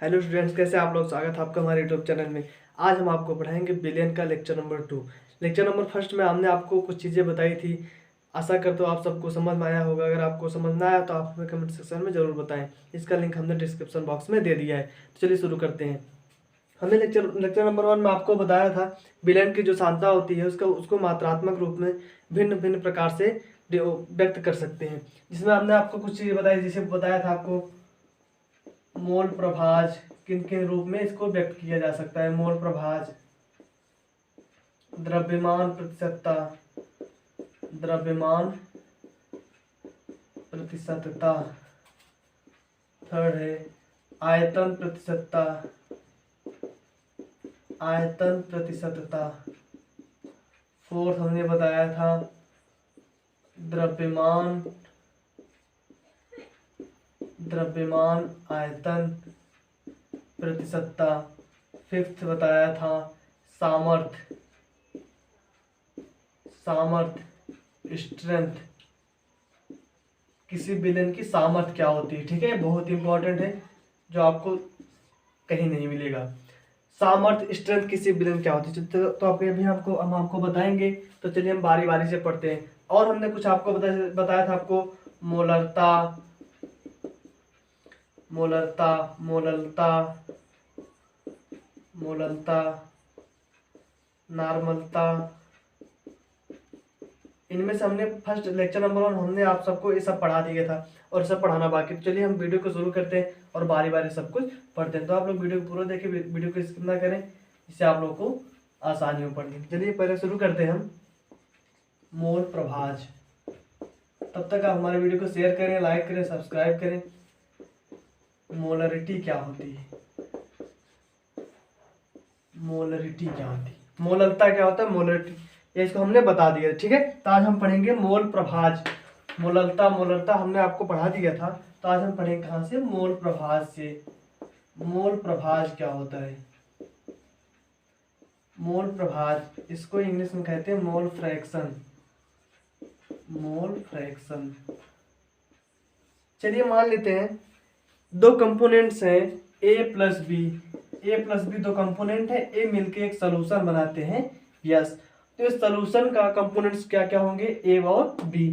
Hello students, कैसे आप लोग। स्वागत है आपका हमारे यूट्यूब चैनल में। आज हम आपको पढ़ाएंगे बिलियन का lecture number 2। Lecture number first में हमने आपको कुछ चीज़ें बताई थी। आशा करता हूँ आप सबको समझ में आया होगा। अगर आपको समझ ना आया तो आप हमें कमेंट सेक्शन में ज़रूर बताएं। इसका लिंक हमने डिस्क्रिप्शन बॉक्स में दे दिया है। तो चलिए शुरू करते हैं। हमने लेक्चर नंबर 1 में आपको बताया था बिलियन की जो सांद्रता होती है उसको मात्रात्मक रूप में भिन्न भिन्न प्रकार से व्यक्त कर सकते हैं। जिसमें हमने आपको कुछ चीज़ें बताई, जैसे बताया था आपको मोल प्रभाज किन किन रूप में इसको व्यक्त किया जा सकता है। मोल प्रभाज, द्रव्यमान प्रतिशतता, द्रव्यमान प्रतिशतता। थर्ड है आयतन प्रतिशतता, आयतन प्रतिशतता। फोर्थ हमने बताया था द्रव्यमान, द्रव्यमान आयतन प्रतिशतता। फिफ्थ बताया था सामर्थ्य, सामर्थ्य स्ट्रेंथ। किसी विलेन की सामर्थ्य क्या होती है, ठीक है, बहुत इंपॉर्टेंट है, जो आपको कहीं नहीं मिलेगा। सामर्थ्य स्ट्रेंथ किसी विलेन क्या होती है, तो आपके अभी हम आपको बताएंगे। तो चलिए हम बारी बारी से पढ़ते हैं। और हमने कुछ आपको बताया था आपको मोलरता, मोलरता, मोललता, मोललता, नॉर्मलता। इनमें से हमने फर्स्ट लेक्चर नंबर 1 हमने आप सबको ये सब पढ़ा दिया था और सब पढ़ाना बाकी। तो चलिए हम वीडियो को शुरू करते हैं और बारी बारी सब कुछ पढ़ते हैं। तो आप लोग वीडियो को पूरा देखें, वीडियो को स्किप ना करें, इससे आप लोगों को आसानी हो पढ़ने की। चलिए पहले शुरू करते हैं हम मोल प्रभाज। तब तक आप हमारे वीडियो को शेयर करें, लाइक करें, सब्सक्राइब करें। मोलरिटी क्या होती है, मोलरिटी क्या होती है, मोललता क्या होता है, मोलरिटी, ये इसको हमने बता दिया, ठीक है। तो आज हम पढ़ेंगे मोल प्रभाज। मोललता, मोलरता हमने आपको पढ़ा दिया था। तो आज हम पढ़ेंगे कहाँ से, मोल प्रभाज से। मोल प्रभाज क्या होता है, मोल प्रभाज, इसको इंग्लिश में कहते हैं मोल फ्रैक्शन, मोल फ्रैक्शन। चलिए मान लेते हैं दो कंपोनेंट्स हैं ए प्लस बी, ए प्लस बी दो कंपोनेंट है, ए मिलके एक सोल्यूशन बनाते हैं, यस। तो इस सोल्यूशन का कंपोनेंट्स क्या क्या होंगे, ए और बी।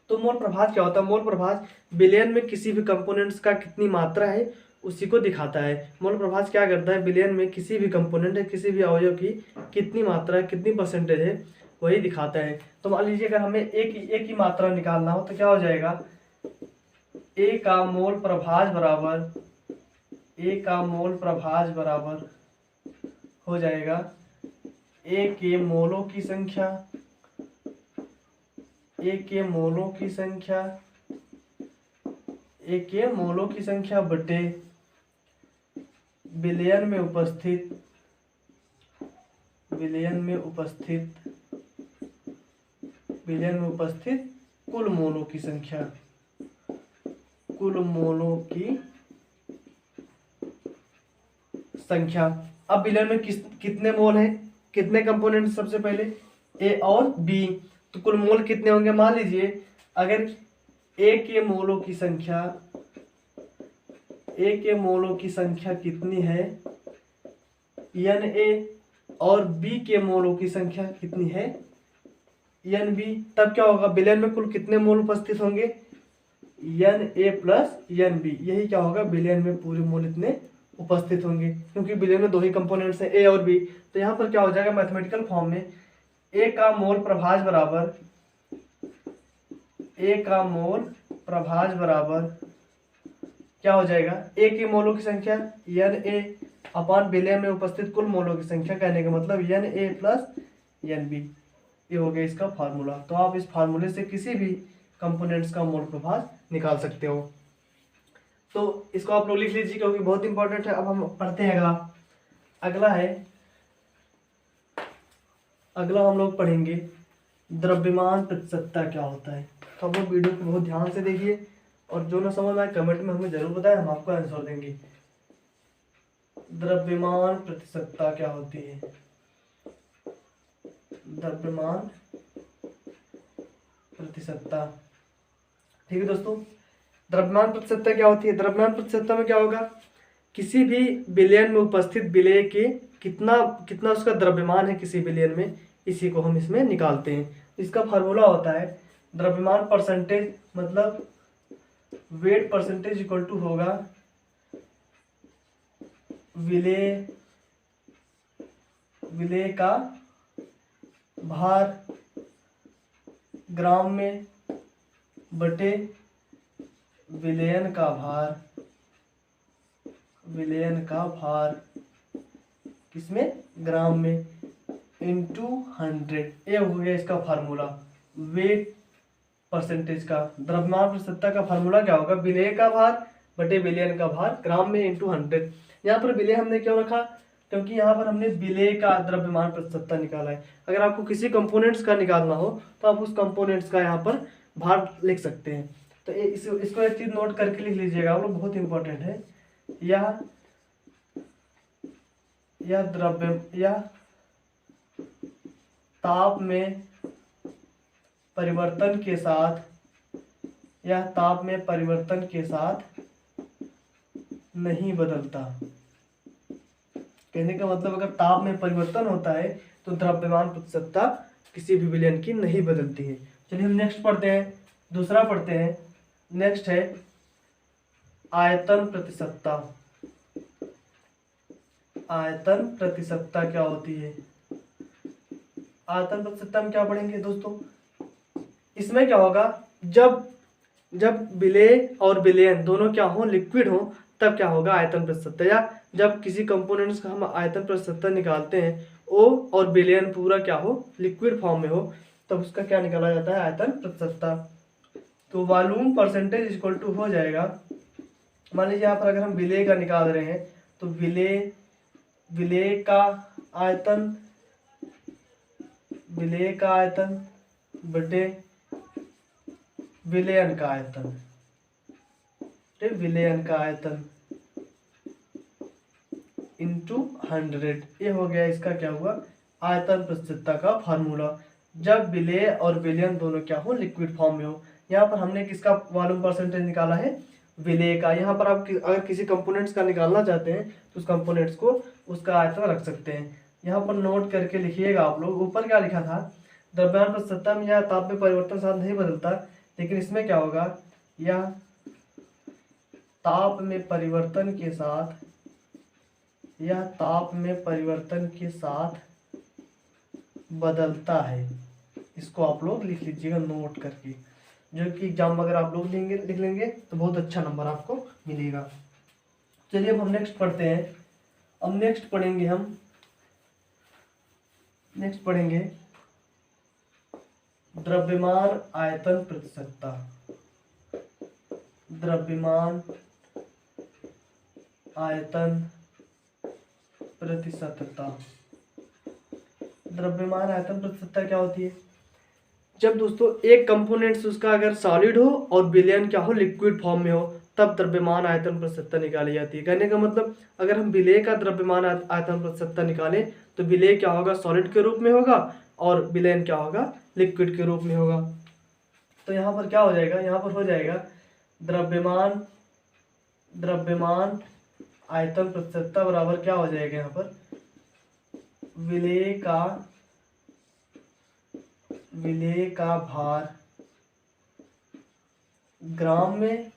तो मोल प्रभाज क्या होता है, मोल प्रभाज विलयन में किसी भी कंपोनेंट्स का कितनी मात्रा है उसी को दिखाता है। मोल प्रभाज क्या करता है, विलयन में किसी भी कंपोनेंट है, किसी भी अवयव की कितनी मात्रा है, कितनी परसेंटेज है, वही दिखाता है। तो मान लीजिए अगर हमें एक ही मात्रा निकालना हो तो क्या हो जाएगा, ए का मोल प्रभाज बराबर, ए का मोल प्रभाज बराबर हो जाएगा ए के मोलों की संख्या, ए के मोलों की संख्या, ए के मोलों की संख्या बटे विलयन में उपस्थित, विलयन में उपस्थित, विलयन में उपस्थित कुल मोलों की संख्या, कुल मोलों की संख्या। अब विलयन में कितने मोल हैं, कितने कंपोनेंट, सबसे पहले ए और बी, तो कुल मोल कितने होंगे। मान लीजिए अगर ए के मोलों की संख्या, ए के मोलों की संख्या कितनी है एन ए, और बी के मोलों की संख्या कितनी है एन बी, तब क्या होगा, विलयन में कुल कितने मोल उपस्थित होंगे, N A plus N B. यही क्या होगा, विलयन में पूरे मोल इतने उपस्थित होंगे, क्योंकि विलयन में दो ही कंपोनेंट्स हैं, ए और बी। तो यहाँ पर क्या हो जाएगा, मैथमेटिकल फॉर्म में ए का मोल प्रभाज बराबर, ए का मोल प्रभाज बराबर क्या हो जाएगा, ए की मोलों की संख्या एन ए अपॉन विलयन में उपस्थित कुल मोलों की संख्या, कहने का मतलब N A plus N B. ये हो गया इसका फार्मूला। तो आप इस फार्मूले से किसी भी कंपोनेंट्स का मोल प्रभाज निकाल सकते हो। तो इसको आप लोग लिख लीजिए क्योंकि बहुत इंपॉर्टेंट है। अब हम पढ़ते हैं अगला। अगला है, अगला हम लोग पढ़ेंगे द्रव्यमान प्रतिशतता क्या होता है। तो आप लोग वीडियो को बहुत ध्यान से देखिए और जो ना समझ आए कमेंट में हमें जरूर बताएं, हम आपको आंसर देंगे। द्रव्यमान प्रतिशतता क्या होती है, द्रव्यमान प्रतिशतता, ठीक है दोस्तों। द्रव्यमान प्रतिशतता क्या होती है, द्रव्यमान प्रतिशतता में क्या होगा किसी भी विलयन में उपस्थित विलेय के कितना कितना उसका द्रव्यमान है किसी विलयन में, इसी को हम इसमें निकालते हैं। इसका फार्मूला होता है द्रव्यमान परसेंटेज, मतलब वेट परसेंटेज इक्वल टू होगा विलेय का भार ग्राम में बटे विलयन का भार किसमें, ग्राम में, इंटू 100। ये हो गया इसका फार्मूला वेट परसेंटेज का। द्रव्यमान प्रतिशतता का फार्मूला क्या होगा, विलेय का भार बटे विलयन का भार ग्राम में इंटू 100। यहाँ पर विलेय हमने क्यों रखा, क्योंकि यहाँ पर हमने विलेय का द्रव्यमान प्रतिशतता निकाला है। अगर आपको किसी कंपोनेंट्स का निकालना हो तो आप उस कंपोनेंट्स का यहाँ पर भार लिख सकते हैं। तो इसको एक चीज नोट करके लिख लीजिएगा आप लोग, बहुत इंपॉर्टेंट है। यह ताप में परिवर्तन के साथ नहीं बदलता। कहने का मतलब अगर ताप में परिवर्तन होता है तो द्रव्यमान प्रतिशतता किसी भी विलयन की नहीं बदलती है। चलिए हम नेक्स्ट पढ़ते हैं, दूसरा पढ़ते हैं। नेक्स्ट है आयतन प्रतिशतता। आयतन प्रतिशतता क्या होती है, आयतन प्रतिशतता में क्या पढ़ेंगे दोस्तों, इसमें क्या होगा, जब विलेय और विलयन दोनों क्या हो, लिक्विड हो, तब क्या होगा आयतन प्रतिशतता। या जब किसी कंपोनेंट्स का हम आयतन प्रतिशतता निकालते हैं, ओ और विलयन पूरा क्या हो, लिक्विड फॉर्म में हो, तब उसका क्या निकाला जाता है, आयतन प्रतिशतता। तो वॉल्यूम परसेंटेज इक्वल टू हो जाएगा, मान लीजिए यहाँ पर अगर हम विलेय का निकाल रहे हैं तो विलेय का आयतन बटे विलयन का आयतन इंटू 100। ये हो गया इसका क्या हुआ, आयतन प्रतिशतता का फार्मूला, जब विलेय और विलयन दोनों क्या हो, लिक्विड फॉर्म में हो। यहाँ पर हमने किसका वॉल्यूम परसेंटेज निकाला है, विलेय का। यहाँ पर आप अगर किसी कंपोनेंट्स का निकालना चाहते हैं तो उस कंपोनेंट्स को उसका आयतन रख सकते हैं। यहाँ पर नोट करके लिखिएगा आप लोग, ऊपर क्या लिखा था, द्रव्यमान प्रतिशतता में यह ताप में परिवर्तन साथ नहीं बदलता, लेकिन इसमें क्या होगा, यह ताप में परिवर्तन के साथ बदलता है। इसको आप लोग लिख लीजिएगा नोट करके, जो कि एग्जाम में अगर आप लोग लिख लेंगे तो बहुत अच्छा नंबर आपको मिलेगा। चलिए अब हम नेक्स्ट पढ़ते हैं। अब नेक्स्ट पढ़ेंगे द्रव्यमान आयतन प्रतिशतता। द्रव्यमान आयतन प्रतिशतता क्या होती है, जब दोस्तों एक कंपोनेंट्स उसका अगर सॉलिड हो और विलयन क्या हो, लिक्विड फॉर्म में हो, तब द्रव्यमान आयतन प्रतिशतता निकाली जाती है। कहने का मतलब अगर हम विलेय का द्रव्यमान आयतन प्रतिशतता निकालें तो विलेय क्या होगा, सॉलिड के रूप में होगा और विलयन क्या होगा, लिक्विड के रूप में होगा। तो यहाँ पर क्या हो जाएगा, यहाँ पर हो जाएगा द्रव्यमान आयतन प्रतिशतता बराबर क्या हो जाएगा, यहाँ पर विलेय का भार ग्राम में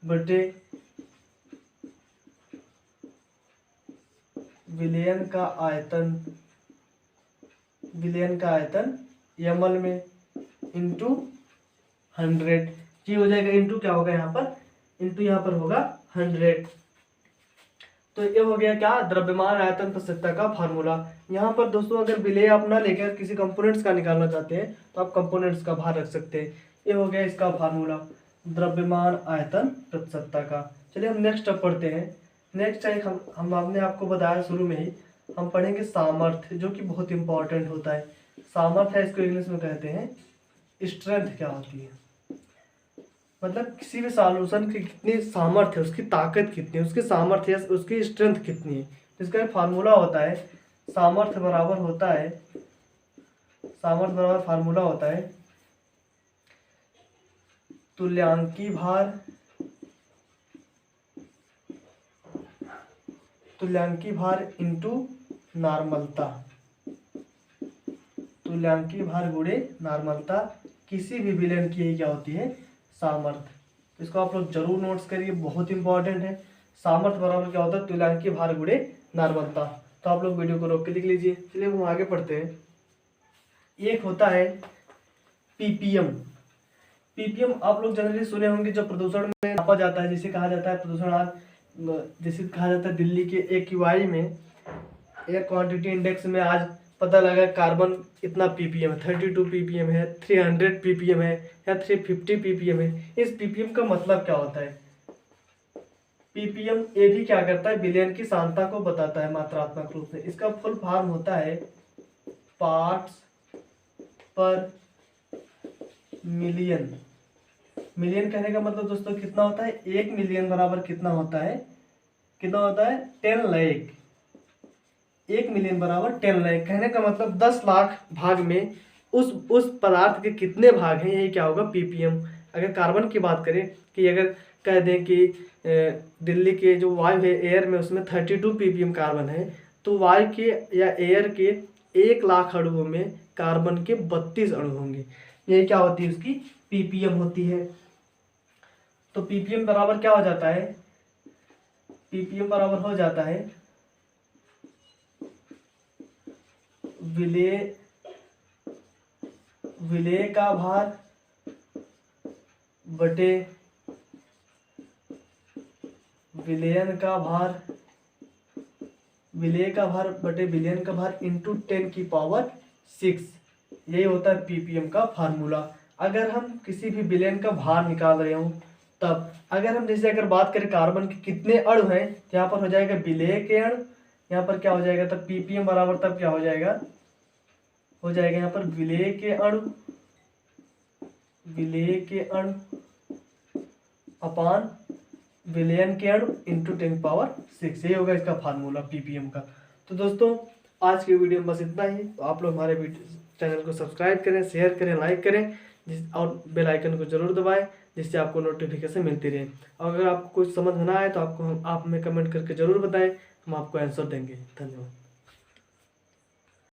बटे विलयन का आयतन ml में इंटू 100। ये हो जाएगा, इंटू क्या होगा यहाँ पर, इंटू यहाँ पर होगा 100। तो ये हो गया क्या, द्रव्यमान आयतन प्रतिशतता का फार्मूला। यहाँ पर दोस्तों अगर विलेय आप ना लेकर किसी कंपोनेंट्स का निकालना चाहते हैं तो आप कंपोनेंट्स का भार रख सकते हैं। ये हो गया इसका फार्मूला द्रव्यमान आयतन प्रतिशतता का। चलिए हम नेक्स्ट अब पढ़ते हैं। नेक्स्ट है हमने आपको बताया शुरू में ही, हम पढ़ेंगे सामर्थ्य, जो कि बहुत इंपॉर्टेंट होता है। सामर्थ्य है, इसको इंग्लिश में कहते हैं स्ट्रेंथ। क्या होती है, मतलब किसी भी सॉल्यूशन की कितनी सामर्थ्य है, उसकी ताकत कितनी है, उसकी सामर्थ्य, उसकी स्ट्रेंथ कितनी है। इसका एक फार्मूला होता है, सामर्थ्य बराबर फार्मूला होता है तुल्यांकी भार तुल्यांकी भार इंटू नॉर्मलता, तुल्यांकी भार गुणे नॉर्मलता किसी भी विलयन की यही क्या होती है, सामर्थ्य। इसको आप लोग जरूर नोट्स करिए, बहुत इंपॉर्टेंट है। सामर्थ्य बराबर क्या होता है, तुल्यांकी भार गुणे नॉर्मलता। तो आप लोग वीडियो को रोक के लिख लीजिए। चलिए हम आगे पढ़ते हैं। एक होता है पीपीएम। पीपीएम आप लोग जनरली सुने होंगे, जो प्रदूषण में नापा जाता है, जिसे कहा जाता है प्रदूषण आज, जैसे कहा जाता है दिल्ली के AQI में, एयर क्वांटिटी इंडेक्स में आज पता लगा कार्बन इतना पीपीएम है, 32 पीपीएम है, 300 पीपीएम है या 350 पीपीएम है। इस पीपीएम का मतलब क्या होता है? पीपीएम ये भी क्या करता है, विलयन की सांद्रता को बताता है मात्रात्मक रूप से। इसका फुल फॉर्म होता है पार्ट्स पर मिलियन। मिलियन कहने का मतलब दोस्तों कितना होता है, 1 मिलियन बराबर कितना होता है, कितना होता है, 10 लाख। 1 मिलियन बराबर 10 लाख, कहने का मतलब 10 लाख भाग में उस पदार्थ के कितने भाग हैं, यही क्या होगा, पीपीएम। अगर कार्बन की बात करें कि अगर कह दें कि दिल्ली के जो वायु है एयर में, उसमें 32 पीपीएम कार्बन है, तो वायु के या एयर के 1 लाख अणुओं में कार्बन के 32 अणु होंगे। यही क्या होती है, उसकी पीपीएम होती है। तो पीपीएम बराबर क्या हो जाता है, पीपीएम बराबर हो जाता है विलेय का भार बटे विलयन का भार, विलेय का भार बटे विलयन का भार इंटू 10⁶। यही होता है पीपीएम का फार्मूला। अगर हम किसी भी विलयन का भार निकाल रहे हो, तब अगर हम जैसे अगर बात करें कार्बन के कितने अणु हैं, तो यहाँ पर हो जाएगा विलेय के अणु, यहाँ पर क्या हो जाएगा, तब पीपीएम बराबर तब क्या हो जाएगा, हो जाएगा यहाँ पर विलेय के अणु, विलेय के अणु अपान विलयन के अणु इंटू 10⁶। ये होगा इसका फार्मूला पीपीएम का। तो दोस्तों आज की वीडियो में बस इतना ही। तो आप लोग हमारे चैनल को सब्सक्राइब करें, शेयर करें, लाइक करें, और बेल आइकन को जरूर दबाएं, जिससे आपको नोटिफिकेशन मिलती रहे। और अगर आपको कुछ समझ ना आए तो आप हमें कमेंट करके जरूर बताएं, हम आपको आंसर देंगे। धन्यवाद।